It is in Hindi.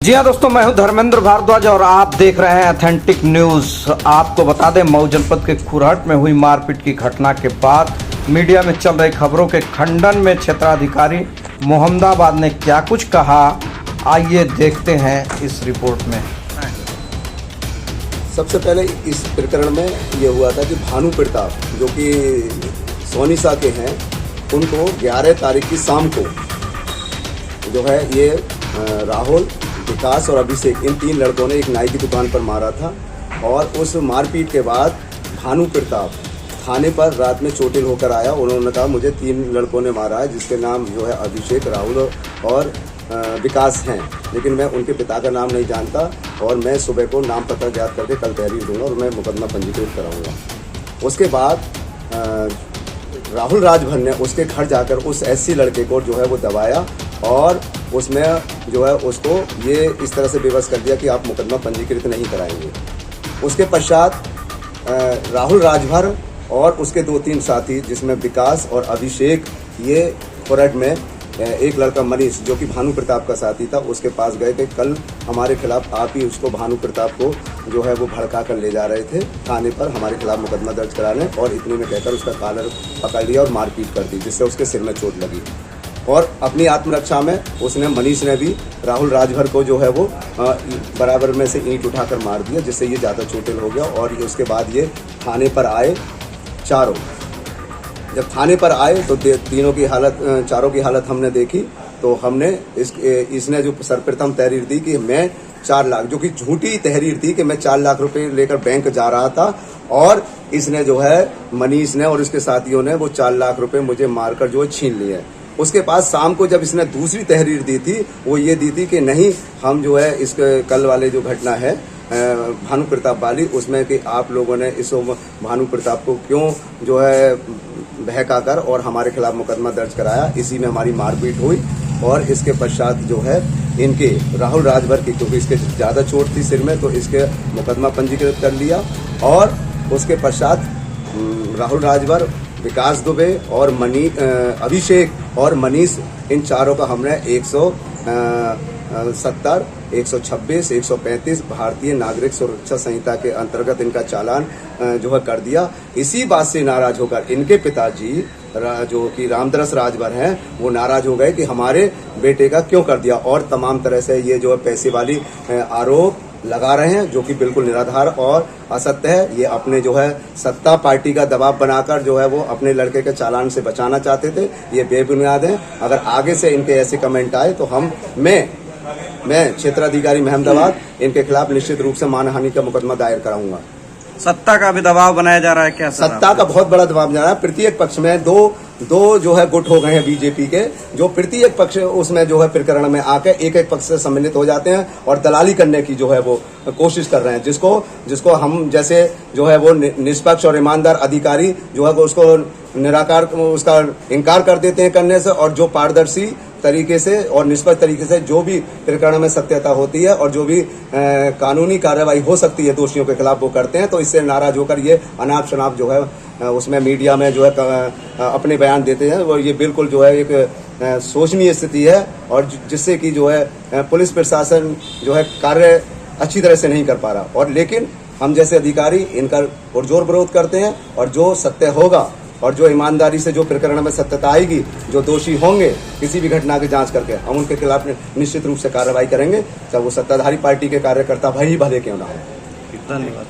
जी हाँ दोस्तों, मैं हूं धर्मेंद्र भारद्वाज और आप देख रहे हैं ऑथेंटिक न्यूज। आपको बता दें, मऊ जनपद के खुरहट में हुई मारपीट की घटना के बाद मीडिया में चल रही खबरों के खंडन में क्षेत्राधिकारी मोहम्मदाबाद ने क्या कुछ कहा, आइए देखते हैं इस रिपोर्ट में। सबसे पहले इस प्रकरण में ये हुआ था कि भानु प्रताप जो कि सोनीसा के हैं, उनको 11 तारीख की शाम को जो है ये राहुल, विकास और अभिषेक, इन 3 लड़कों ने एक नाई की दुकान पर मारा था। और उस मारपीट के बाद भानु प्रताप थाने पर रात में चोटिल होकर आया। उन्होंने कहा मुझे 3 लड़कों ने मारा है, जिसके नाम जो है अभिषेक, राहुल और विकास हैं, लेकिन मैं उनके पिता का नाम नहीं जानता और मैं सुबह को नाम पता ज्ञात करके कल तहरीर दूंगा और मैं मुकदमा पंजीकृत कराऊंगा। उसके बाद राहुल राजभर ने उसके घर जाकर उस एससी लड़के को जो है वो दबाया और उसमें जो है उसको ये इस तरह से बेबस कर दिया कि आप मुकदमा पंजीकृत नहीं कराएंगे। उसके पश्चात राहुल राजभर और उसके 2-3 साथी, जिसमें विकास और अभिषेक, ये खुरहट में एक लड़का मनीष जो कि भानु प्रताप का साथी था, उसके पास गए कि कल हमारे खिलाफ आप ही उसको, भानु प्रताप को जो है वो भड़का कर ले जा रहे थे थाने पर हमारे खिलाफ मुकदमा दर्ज कराने, और इतने में कहकर उसका कॉलर पकड़ लिया और मारपीट कर दी, जिससे उसके सिर में चोट लगी। और अपनी आत्मरक्षा में उसने, मनीष ने भी राहुल राजभर को जो है वो बराबर में से ईंट उठाकर मार दिया, जिससे ये ज़्यादा चोटिल हो गया। और उसके बाद ये थाने पर आए चारों। जब थाने पर आए तो तीनों की हालत, चारों की हालत हमने देखी, तो हमने इसने जो सर्वप्रथम तहरीर दी कि मैं 4 लाख, जो कि झूठी तहरीर थी कि मैं 4 लाख रुपए लेकर बैंक जा रहा था, और इसने जो है मनीष ने और उसके साथियों ने वो 4 लाख रुपए मुझे मारकर जो है छीन लिए। उसके बाद शाम को जब इसने दूसरी तहरीर दी थी, वो ये दी थी कि नहीं, हम जो है इसके कल वाले जो घटना है भानु प्रताप वाली, उसमें कि आप लोगों ने इस भानु प्रताप को क्यों जो है बहकाकर और हमारे खिलाफ मुकदमा दर्ज कराया, इसी में हमारी मारपीट हुई। और इसके पश्चात जो है इनके राहुल राजभर की, क्योंकि इसके ज़्यादा चोट थी सिर में, तो इसके मुकदमा पंजीकृत कर लिया। और उसके पश्चात राहुल राजभर, विकास दुबे और अभिषेक और मनीष, इन चारों का हमने 170, 126, 135 भारतीय नागरिक सुरक्षा संहिता के अंतर्गत इनका चालान जो है कर दिया। इसी बात से नाराज होकर इनके पिताजी जो कि रामदरस राजभर हैं, वो नाराज हो गए कि हमारे बेटे का क्यों कर दिया, और तमाम तरह से ये जो है पैसे वाली आरोप लगा रहे हैं, जो कि बिल्कुल निराधार और असत्य है। ये अपने जो है सत्ता पार्टी का दबाव बनाकर जो है वो अपने लड़के के चालान से बचाना चाहते थे। ये बेबुनियाद है। अगर आगे से इनके ऐसे कमेंट आए तो मैं क्षेत्राधिकारी मोहम्मदाबाद इनके खिलाफ निश्चित रूप से मानहानि का मुकदमा दायर कराऊंगा। सत्ता का भी दबाव बनाया जा रहा है क्या? सत्ता का बहुत बड़ा दबाव जा रहा है। प्रत्येक पक्ष में दो जो है गुट हो गए हैं बीजेपी के, जो प्रत्येक पक्ष उसमें जो है प्रकरण में आकर एक पक्ष से सम्मिलित हो जाते हैं और दलाली करने की जो है वो कोशिश कर रहे हैं, जिसको हम जैसे जो है वो निष्पक्ष और ईमानदार अधिकारी जो है वो उसको उसका इनकार कर देते हैं करने से, और जो पारदर्शी तरीके से और निष्पक्ष तरीके से जो भी प्रकरण में सत्यता होती है और जो भी कानूनी कार्रवाई हो सकती है दोषियों के खिलाफ, वो करते हैं। तो इससे नाराज होकर ये अनाप शनाप जो है उसमें मीडिया में जो है अपने बयान देते हैं, और ये बिल्कुल जो है एक शोचनीय स्थिति है, और जिससे कि जो है पुलिस प्रशासन जो है कार्य अच्छी तरह से नहीं कर पा रहा। और लेकिन हम जैसे अधिकारी इनका पुरजोर विरोध करते हैं, और जो सत्य होगा और जो ईमानदारी से जो प्रकरण में सत्यता आएगी, जो दोषी होंगे किसी भी घटना की जांच करके, हम उनके खिलाफ निश्चित रूप से कार्रवाई करेंगे, चाहे वो सत्ताधारी पार्टी के कार्यकर्ता भले क्यों ना हो। धन्यवाद।